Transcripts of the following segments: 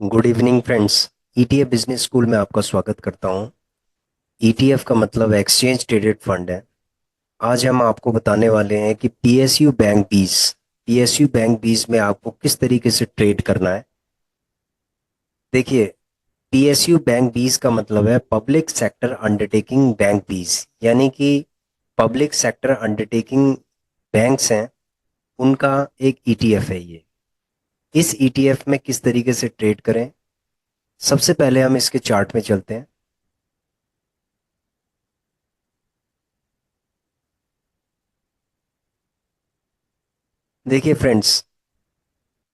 Good evening friends. ETF business school में आपका स्वागत करता हूं। ईटीएफ का मतलब एक्सचेंज ट्रेडेड फंड है। आज हम आपको बताने वाले हैं कि पीएसयू बैंक बीस में आपको किस तरीके से ट्रेड करना है। देखिए, पीएसयू बैंक बीस का मतलब है पब्लिक सेक्टर अंडरटेकिंग बैंक बीस, यानी कि पब्लिक सेक्टर अंडरटेकिंग बैंक्स हैं, उनका एक ईटीएफ है ये। इस ईटीएफ में किस तरीके से ट्रेड करें, सबसे पहले हम इसके चार्ट में चलते हैं। देखिए फ्रेंड्स,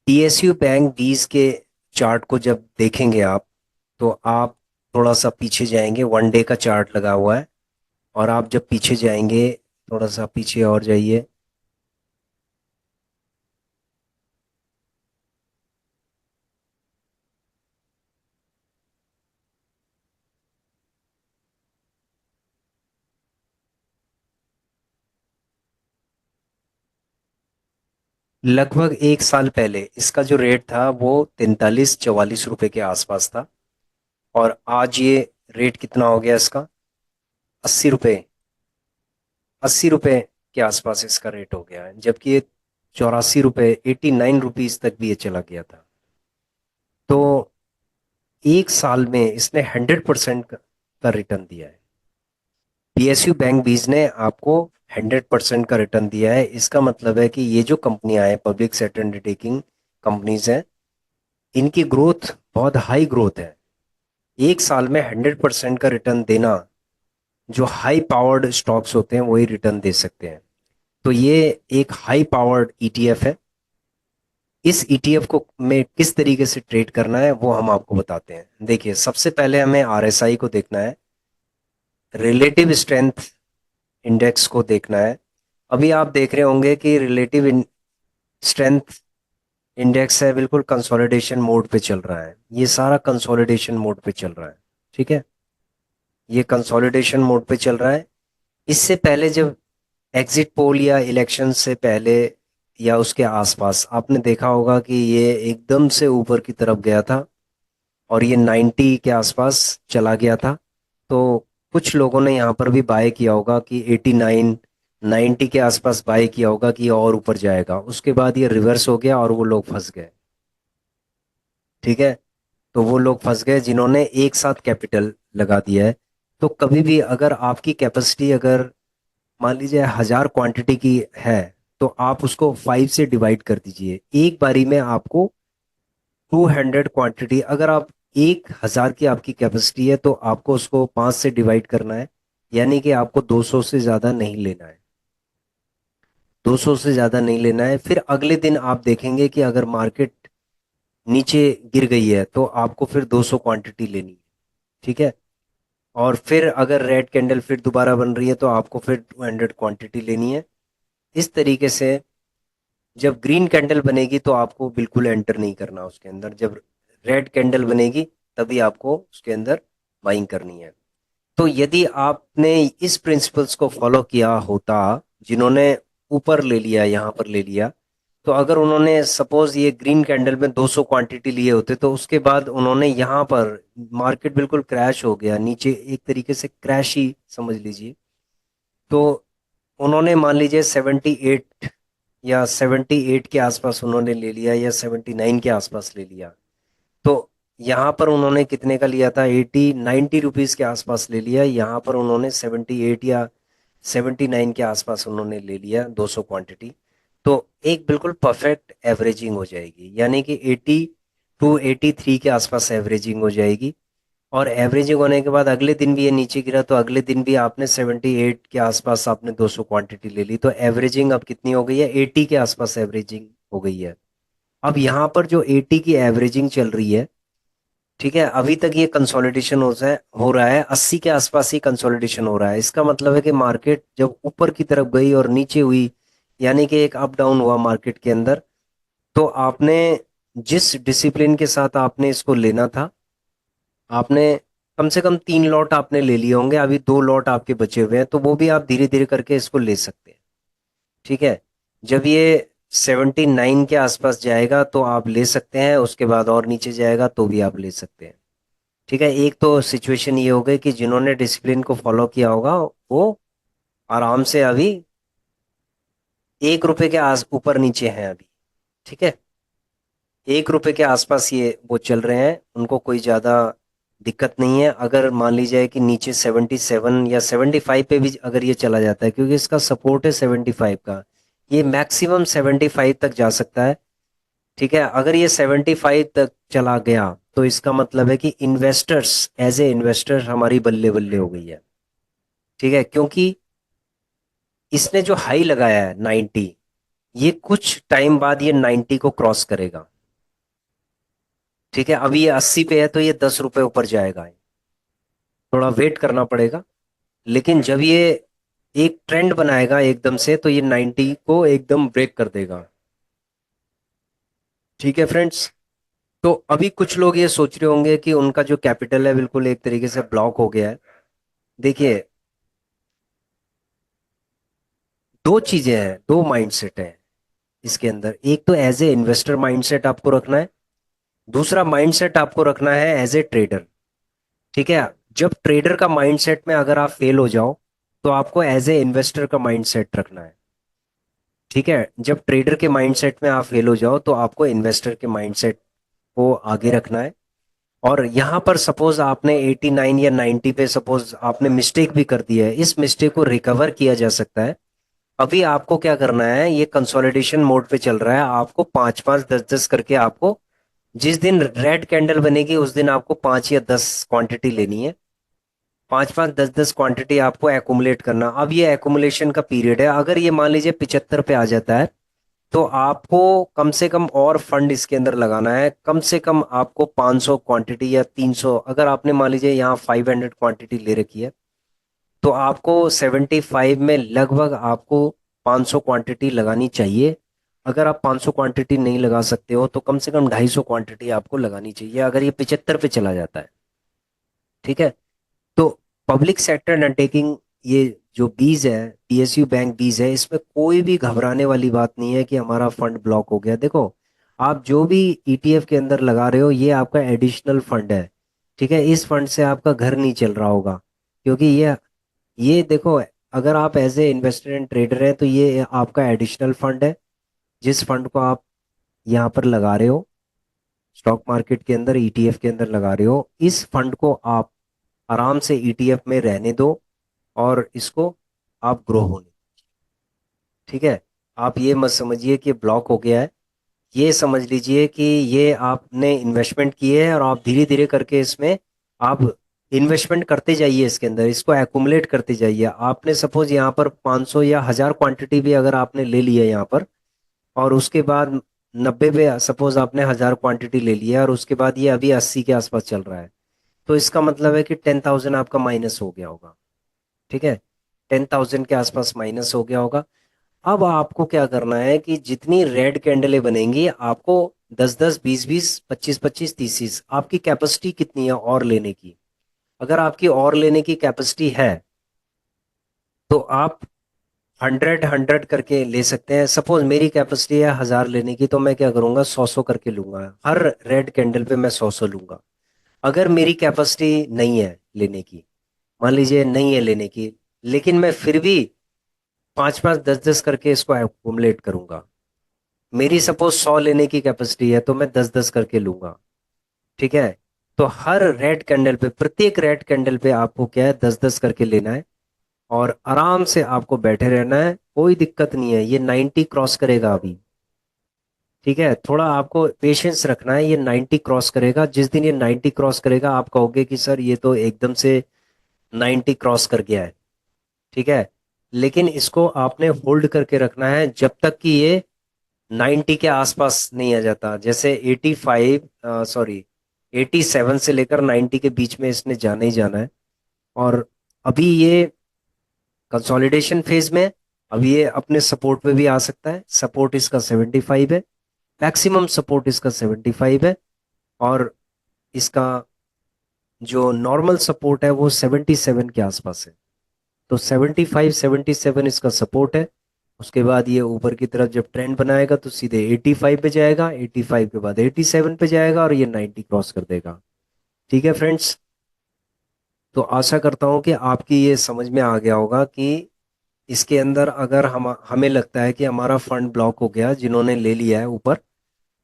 पीएसयू बैंक 20 के चार्ट को जब देखेंगे आप, तो आप थोड़ा सा पीछे जाएंगे। वन डे का चार्ट लगा हुआ है, और आप जब पीछे जाएंगे, थोड़ा सा पीछे और जाइए। लगभग एक साल पहले इसका जो रेट था वो 43-44 रुपए के आसपास था, और आज ये रेट कितना हो गया इसका? 80 रुपए। 80 रुपए के आसपास इसका रेट हो गया है, जबकि ये 84 रुपए, 89 रुपीज तक भी ये चला गया था। तो एक साल में इसने 100% का रिटर्न दिया है। पीएसयू बैंक बीज ने आपको 100% का रिटर्न दिया है। इसका मतलब है कि ये जो कंपनियां हैं, पब्लिक सेक्टर अंडरटेकिंग कंपनीज हैं, इनकी ग्रोथ बहुत हाई ग्रोथ है। एक साल में 100% का रिटर्न देना, जो हाई पावर्ड स्टॉक्स होते हैं वही रिटर्न दे सकते हैं। तो ये एक हाई पावर्ड ईटीएफ है। इस ईटीएफ को में किस तरीके से ट्रेड करना है वो हम आपको बताते हैं। देखिए, सबसे पहले हमें आरएसआई को देखना है, रिलेटिव स्ट्रेंथ इंडेक्स को देखना है। अभी आप देख रहे होंगे कि रिलेटिव स्ट्रेंथ इंडेक्स है, बिल्कुल कंसोलिडेशन मोड पे चल रहा है। ये सारा कंसोलिडेशन मोड पे चल रहा है। ठीक है, ये कंसोलिडेशन मोड पे चल रहा है। इससे पहले जब एग्जिट पोल या इलेक्शन से पहले या उसके आसपास आपने देखा होगा कि ये एकदम से ऊपर की तरफ गया था, और ये 90 के आसपास चला गया था। तो कुछ लोगों ने यहाँ पर भी बाय किया होगा कि 89 90 के आसपास बाय किया होगा कि ये और ऊपर जाएगा। उसके बाद ये रिवर्स हो गया और वो लोग फंस गए। ठीक है, तो वो लोग फंस गए जिन्होंने एक साथ कैपिटल लगा दिया है। तो कभी भी अगर आपकी कैपेसिटी, अगर मान लीजिए 1000 क्वांटिटी की है, तो आप उसको 5 से डिवाइड कर दीजिए। एक बारी में आपको 200 क्वांटिटी, अगर आप 1000 की आपकी कैपेसिटी है तो आपको उसको 5 से डिवाइड करना है, यानी कि आपको 200 से ज़्यादा नहीं लेना है। 200 से ज़्यादा नहीं लेना है। फिर अगले दिन आप देखेंगे कि अगर मार्केट नीचे गिर गई है तो आपको फिर 200 क्वांटिटी लेनी है। ठीक है, और फिर अगर रेड कैंडल फिर दोबारा बन रही है तो आपको फिर 200 क्वांटिटी लेनी है। इस तरीके से जब ग्रीन कैंडल बनेगी तो आपको बिल्कुल एंटर नहीं करना उसके अंदर। जब रेड कैंडल बनेगी तभी आपको उसके अंदर बाइंग करनी है। तो यदि आपने इस प्रिंसिपल्स को फॉलो किया होता, जिन्होंने ऊपर ले लिया, यहाँ पर ले लिया, तो अगर उन्होंने सपोज ये ग्रीन कैंडल में 200 क्वांटिटी लिए होते, तो उसके बाद उन्होंने यहाँ पर, मार्केट बिल्कुल क्रैश हो गया नीचे, एक तरीके से क्रैश ही समझ लीजिए। तो उन्होंने मान लीजिए 78 या 78 के आसपास उन्होंने ले लिया, या 79 के आसपास ले लिया। तो यहाँ पर उन्होंने कितने का लिया था? 90 रुपीज के आसपास ले लिया। यहाँ पर उन्होंने 78 या 79 के आसपास उन्होंने ले लिया 200 क्वांटिटी। तो एक बिल्कुल परफेक्ट एवरेजिंग हो जाएगी, यानी कि 80 to 83 के आसपास एवरेजिंग हो जाएगी। और एवरेजिंग होने के बाद अगले दिन भी ये नीचे गिरा तो अगले दिन भी आपने 78 के आसपास आपने 200 क्वांटिटी ले ली, तो एवरेजिंग अब कितनी हो गई है? 80 के आसपास एवरेजिंग हो गई है। अब यहाँ पर जो 80 की एवरेजिंग चल रही है, ठीक है, अभी तक ये कंसोलिडेशन हो रहा है, 80 के आसपास ही कंसोलिडेशन हो रहा है। इसका मतलब है कि मार्केट जब ऊपर की तरफ गई और नीचे हुई, यानी कि एक अप डाउन हुआ मार्केट के अंदर, तो आपने जिस डिसिप्लिन के साथ आपने इसको लेना था, आपने कम से कम 3 लॉट आपने ले लिए होंगे। अभी 2 लॉट आपके बचे हुए हैं, तो वो भी आप धीरे धीरे करके इसको ले सकते हैं। ठीक है, जब ये 79 के आसपास जाएगा तो आप ले सकते हैं, उसके बाद और नीचे जाएगा तो भी आप ले सकते हैं। ठीक है, एक तो सिचुएशन ये हो गई कि जिन्होंने डिसिप्लिन को फॉलो किया होगा वो आराम से अभी 1 रुपए के आस ऊपर नीचे हैं अभी। ठीक है, 1 रुपए के आसपास ये वो चल रहे हैं, उनको कोई ज़्यादा दिक्कत नहीं है। अगर मान लीजिए कि नीचे 77 या 75 पे भी अगर ये चला जाता है, क्योंकि इसका सपोर्ट है 75 का, ये मैक्सिमम 75 तक जा सकता है। ठीक है, अगर ये 75 तक चला गया तो इसका मतलब है कि इन्वेस्टर्स, एज ए इन्वेस्टर हमारी बल्ले बल्ले हो गई है। ठीक है, क्योंकि इसने जो हाई लगाया है 90, ये कुछ टाइम बाद ये 90 को क्रॉस करेगा। ठीक है, अभी ये 80 पे है तो ये 10 रुपए ऊपर जाएगा, थोड़ा वेट करना पड़ेगा। लेकिन जब ये एक ट्रेंड बनाएगा एकदम से तो ये 90 को एकदम ब्रेक कर देगा। ठीक है फ्रेंड्स, तो अभी कुछ लोग ये सोच रहे होंगे कि उनका जो कैपिटल है बिल्कुल एक तरीके से ब्लॉक हो गया है। देखिए, दो चीजें हैं, दो माइंडसेट है इसके अंदर। एक तो एज ए इन्वेस्टर माइंडसेट आपको रखना है, दूसरा माइंडसेट आपको रखना है एज ए ट्रेडर। ठीक है, जब ट्रेडर का माइंडसेट में अगर आप फेल हो जाओ तो आपको एज ए इन्वेस्टर का माइंडसेट रखना है। ठीक है, जब ट्रेडर के माइंडसेट में आप फेल हो जाओ तो आपको इन्वेस्टर के माइंडसेट को आगे रखना है। और यहाँ पर सपोज आपने 89 या 90 पे सपोज आपने मिस्टेक भी कर दी है, इस मिस्टेक को रिकवर किया जा सकता है। अभी आपको क्या करना है, ये कंसोलिडेशन मोड पे चल रहा है, आपको 5 5 10 10 करके आपको जिस दिन रेड कैंडल बनेगी उस दिन आपको 5 या 10 क्वांटिटी लेनी है। 5 5 10 10 क्वांटिटी आपको एकुमुलेट करना। अब ये एकुमुलेशन का पीरियड है, अगर ये मान लीजिए 75 पे आ जाता है तो आपको कम से कम और फंड इसके अंदर लगाना है। कम से कम आपको 500 क्वांटिटी या 300, अगर आपने मान लीजिए यहाँ 500 क्वांटिटी ले रखी है तो आपको 75 में लगभग आपको 500 क्वांटिटी लगानी चाहिए। अगर आप 500 क्वांटिटी नहीं लगा सकते हो तो कम से कम 250 क्वांटिटी आपको लगानी चाहिए अगर ये 75 पे चला जाता है। ठीक है, तो पब्लिक सेक्टर अंडरटेकिंग, ये जो बीज है, पीएसयू बैंक बीज है, इसमें कोई भी घबराने वाली बात नहीं है कि हमारा फंड ब्लॉक हो गया। देखो, आप जो भी ईटीएफ के अंदर लगा रहे हो ये आपका एडिशनल फंड है। ठीक है, इस फंड से आपका घर नहीं चल रहा होगा, क्योंकि ये देखो, अगर आप as a investor and trader हैं तो ये आपका एडिशनल फंड है। जिस फंड को आप यहाँ पर लगा रहे हो, स्टॉक मार्केट के अंदर ईटीएफ के अंदर लगा रहे हो, इस फंड को आप आराम से ईटीएफ में रहने दो और इसको आप ग्रो होने। ठीक है, आप ये मत समझिए कि ब्लॉक हो गया है, ये समझ लीजिए कि ये आपने इन्वेस्टमेंट की है और आप धीरे धीरे करके इसमें आप इन्वेस्टमेंट करते जाइए, इसके अंदर इसको एक्युमुलेट करते जाइए। आपने सपोज यहाँ पर 500 या 1000 क्वांटिटी भी अगर आपने ले लिया यहाँ पर, और उसके बाद 90 पे सपोज आपने 1000 क्वांटिटी ले लिया और उसके बाद ये अभी 80 के आसपास चल रहा है, तो इसका मतलब है कि 10,000 आपका माइनस हो गया होगा। ठीक है, 10,000 के आसपास माइनस हो गया होगा। अब आपको क्या करना है कि जितनी रेड कैंडलें बनेंगी आपको 10 10 20 20 25 25 30 30, आपकी कैपेसिटी कितनी है और लेने की। अगर आपकी और लेने की कैपेसिटी है तो आप 100 100 करके ले सकते हैं। सपोज मेरी कैपेसिटी है 1000 लेने की, तो मैं क्या करूंगा, 100 करके लूंगा, हर रेड कैंडल पे मैं 100 लूंगा। अगर मेरी कैपेसिटी नहीं है लेने की, मान लीजिए नहीं है लेने की, लेकिन मैं फिर भी 5 5 10 10 करके इसको एक्युमुलेट करूंगा। मेरी सपोज 100 लेने की कैपेसिटी है तो मैं 10 10 करके लूंगा। ठीक है, तो हर रेड कैंडल पे, प्रत्येक रेड कैंडल पे आपको क्या है, 10 10 करके लेना है और आराम से आपको बैठे रहना है, कोई दिक्कत नहीं है। ये 90 क्रॉस करेगा अभी। ठीक है, थोड़ा आपको पेशेंस रखना है, ये 90 क्रॉस करेगा। जिस दिन ये 90 क्रॉस करेगा आप कहोगे कि सर ये तो एकदम से 90 क्रॉस कर गया है। ठीक है, लेकिन इसको आपने होल्ड करके रखना है जब तक कि ये 90 के आसपास नहीं आ जाता। जैसे 85, सॉरी 87 से लेकर 90 के बीच में इसने जाना ही जाना है। और अभी ये कंसोलिडेशन फेज में है, अभी ये अपने सपोर्ट पे भी आ सकता है। सपोर्ट इसका 75 है, मैक्सिमम सपोर्ट इसका 75 है, और इसका जो नॉर्मल सपोर्ट है वो 77 के आसपास है। तो 75 77 इसका सपोर्ट है उसके बाद ये ऊपर की तरफ जब ट्रेंड बनाएगा तो सीधे 85 पे जाएगा, 85 के बाद 87 पे जाएगा और ये 90 क्रॉस कर देगा। ठीक है फ्रेंड्स। तो आशा करता हूँ कि आपकी ये समझ में आ गया होगा कि इसके अंदर अगर हमें लगता है कि हमारा फंड ब्लॉक हो गया, जिन्होंने ले लिया है ऊपर,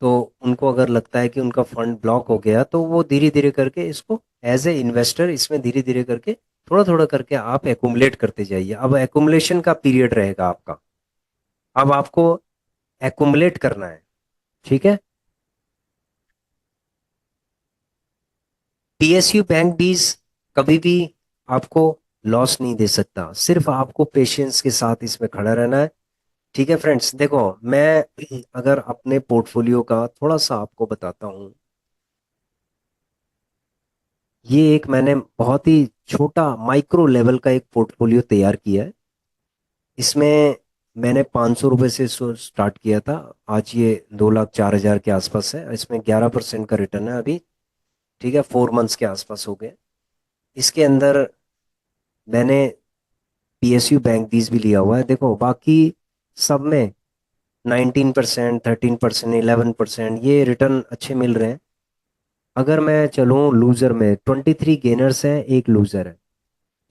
तो उनको अगर लगता है कि उनका फंड ब्लॉक हो गया तो वो धीरे धीरे करके इसको एज ए इन्वेस्टर इसमें धीरे धीरे करके थोड़ा थोड़ा करके आप एक्यूमुलेट करते जाइए। अब एक्यूमुलेशन का पीरियड रहेगा आपका, अब आपको एक्यूमुलेट करना है। ठीक है। पीएसयू बैंक बीज कभी भी आपको लॉस नहीं दे सकता, सिर्फ आपको पेशेंस के साथ इसमें खड़ा रहना है। ठीक है फ्रेंड्स, देखो मैं अगर अपने पोर्टफोलियो का थोड़ा सा आपको बताता हूँ। ये एक मैंने बहुत ही छोटा माइक्रो लेवल का एक पोर्टफोलियो तैयार किया है। इसमें मैंने 500 रुपये से स्टार्ट किया था। आज ये 2,04,000 के आसपास है। इसमें 11% का रिटर्न है अभी। ठीक है, 4 मंथ्स के आसपास हो गए। इसके अंदर मैंने पीएसयू बैंक बीज भी लिया हुआ है। देखो बाकी सब में 19%, 13%, 11% ये रिटर्न अच्छे मिल रहे हैं। अगर मैं चलूँ लूजर में, 23 गेनर्स हैं, एक लूजर है।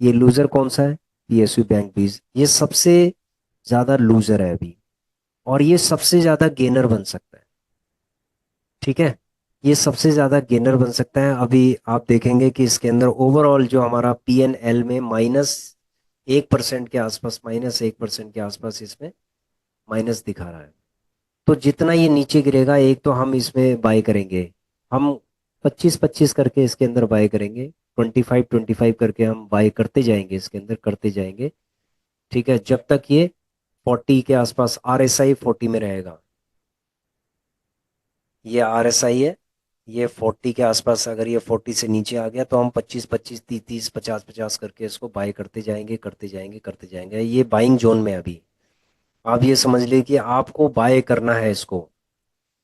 ये लूजर कौन सा है? पीएसयू बैंक बीज, ये सबसे ज्यादा लूजर है अभी, और ये सबसे ज्यादा गेनर बन सकता है। ठीक है, ये सबसे ज्यादा गेनर बन सकता है। अभी आप देखेंगे कि इसके अंदर ओवरऑल जो हमारा पीएनएल में -1% के आसपास, -1% के आसपास इसमें माइनस दिखा रहा है। तो जितना ये नीचे गिरेगा, एक तो हम इसमें बाय करेंगे, हम 25-25 करके इसके अंदर बाय करेंगे, 25-25 करके हम बाय करते जाएंगे, इसके अंदर करते जाएंगे। ठीक है, जब तक ये 40 के आसपास, आरएसआई 40 में रहेगा। ये आरएसआई है, ये 40 के आसपास, अगर ये 40 से नीचे आ गया तो हम 25-25, 30-30, 50-50 करके इसको बाय करते जाएंगे, करते जाएंगे, करते जाएंगे। ये बाइंग जोन में है अभी। आप ये समझ लीजिए कि आपको बाय करना है इसको।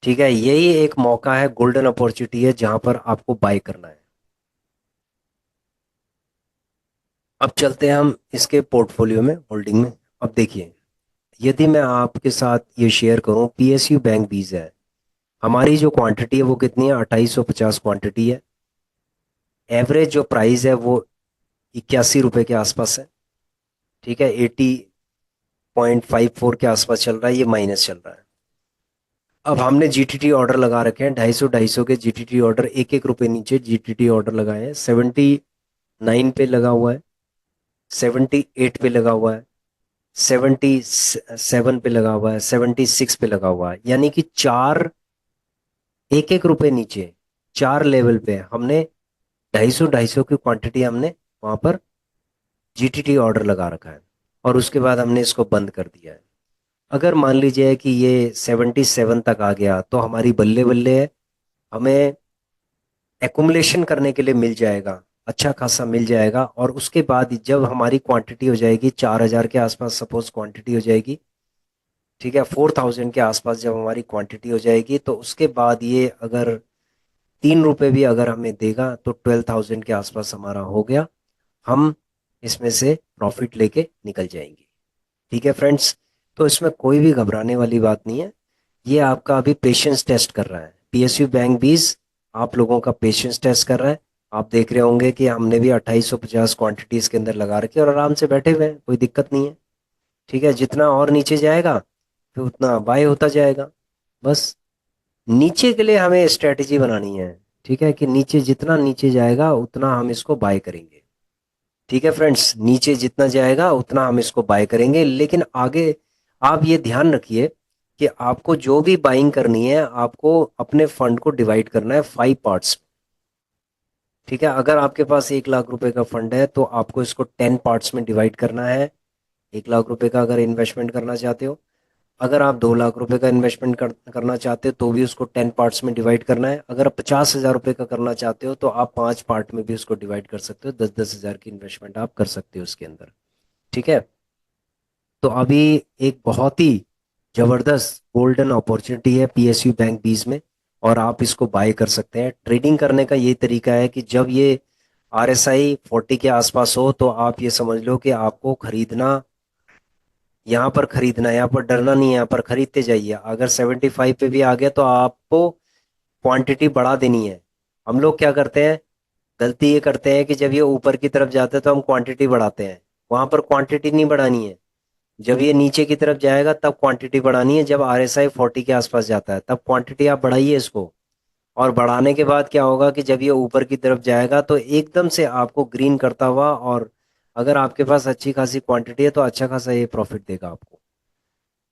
ठीक है, यही एक मौका है, गोल्डन अपॉर्चुनिटी है जहां पर आपको बाय करना है। अब चलते हैं हम इसके पोर्टफोलियो में, होल्डिंग में। अब देखिए, यदि मैं आपके साथ ये शेयर करूं, पीएसयू बैंक बीज है, हमारी जो क्वांटिटी है वो कितनी है? 2850 क्वांटिटी है। एवरेज जो प्राइस है वो 81 रुपए के आसपास है। ठीक है, 80.54 के आसपास चल रहा है, ये माइनस चल रहा है। अब हमने जीटीटी ऑर्डर लगा रखे हैं, 250 के जीटीटी ऑर्डर, एक एक रुपए नीचे जीटीटी ऑर्डर लगाए हैं। 79 पे लगा हुआ है, 78 पे लगा हुआ है, 77 पे लगा हुआ है, 76 पे लगा हुआ है। यानी कि चार, एक एक रुपए नीचे, चार लेवल पे हमने 250 की क्वांटिटी हमने वहां पर जीटीटी ऑर्डर लगा रखा है, और उसके बाद हमने इसको बंद कर दिया है। अगर मान लीजिए कि ये 77 तक आ गया तो हमारी बल्ले बल्ले है, हमें एकुमुलेशन करने के लिए मिल जाएगा, अच्छा खासा मिल जाएगा। और उसके बाद जब हमारी क्वांटिटी हो जाएगी 4,000 के आसपास, सपोज क्वांटिटी हो जाएगी, ठीक है, 4,000 के आसपास जब हमारी क्वांटिटी हो जाएगी, तो उसके बाद ये अगर 3 रुपए भी अगर हमें देगा तो 12,000 के आसपास हमारा हो गया, हम इसमें से प्रॉफिट लेके निकल जाएंगे। ठीक है फ्रेंड्स, तो इसमें कोई भी घबराने वाली बात नहीं है। ये आपका अभी पेशेंस टेस्ट कर रहा है, पीएसयू बैंक बीस आप लोगों का पेशेंस टेस्ट कर रहा है। आप देख रहे होंगे कि हमने भी 2850 क्वांटिटीज के अंदर लगा रखी है और आराम से बैठे हुए हैं, कोई दिक्कत नहीं है। ठीक है, जितना और नीचे जाएगा फिर उतना बाय होता जाएगा। बस नीचे के लिए हमें स्ट्रेटेजी बनानी है। ठीक है, कि नीचे जितना नीचे जाएगा उतना हम इसको बाय करेंगे। ठीक है फ्रेंड्स, नीचे जितना जाएगा उतना हम इसको बाय करेंगे, लेकिन आगे आप ये ध्यान रखिए कि आपको जो भी बाइंग करनी है, आपको अपने फंड को डिवाइड करना है 5 पार्ट्स। ठीक है, अगर आपके पास 1 लाख रुपए का फंड है तो आपको इसको 10 पार्ट्स में डिवाइड करना है। 1 लाख रुपए का अगर इन्वेस्टमेंट करना चाहते हो, अगर आप 2 लाख रुपए का इन्वेस्टमेंट करना चाहते हो तो भी उसको 10 पार्ट्स में डिवाइड करना है। अगर आप 50,000 रुपए का करना चाहते हो तो आप 5 पार्ट में भी उसको डिवाइड कर सकते हो, 10-10 हजार की इन्वेस्टमेंट आप कर सकते हो उसके अंदर। ठीक है, तो अभी एक बहुत ही जबरदस्त गोल्डन अपॉर्चुनिटी है पीएसयू बैंक बीस में, और आप इसको बाय कर सकते हैं। ट्रेडिंग करने का ये तरीका है कि जब ये आरएसआई 40 के आसपास हो तो आप ये समझ लो कि आपको खरीदना यहाँ पर खरीदना है, यहाँ पर डरना नहीं है, यहाँ पर खरीदते जाइए। अगर 75 पे भी आ गया तो आपको क्वांटिटी बढ़ा देनी है। हम लोग क्या करते हैं, गलती ये करते हैं कि जब ये ऊपर की तरफ जाते हैं तो हम क्वांटिटी बढ़ाते हैं। वहां पर क्वांटिटी नहीं बढ़ानी है। जब ये नीचे की तरफ जाएगा तब क्वांटिटी बढ़ानी है। जब RSI 40 के आसपास जाता है तब क्वांटिटी आप बढ़ाइए इसको। और बढ़ाने के बाद क्या होगा कि जब ये ऊपर की तरफ जाएगा तो एकदम से आपको ग्रीन करता हुआ, और अगर आपके पास अच्छी खासी क्वांटिटी है तो अच्छा खासा ये प्रॉफिट देगा आपको।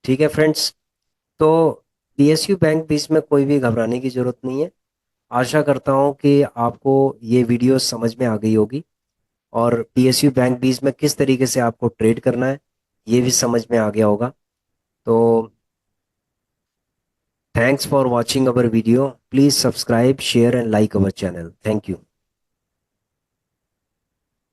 ठीक है फ्रेंड्स। तो PSU बैंक भी, इसमें कोई भी घबराने की जरूरत नहीं है। आशा करता हूँ कि आपको ये वीडियो समझ में आ गई होगी, और PSU बैंक बीज में किस तरीके से आपको ट्रेड करना है ये भी समझ में आ गया होगा। तो thanks for watching our video. Please subscribe, share and like our channel. Thank you.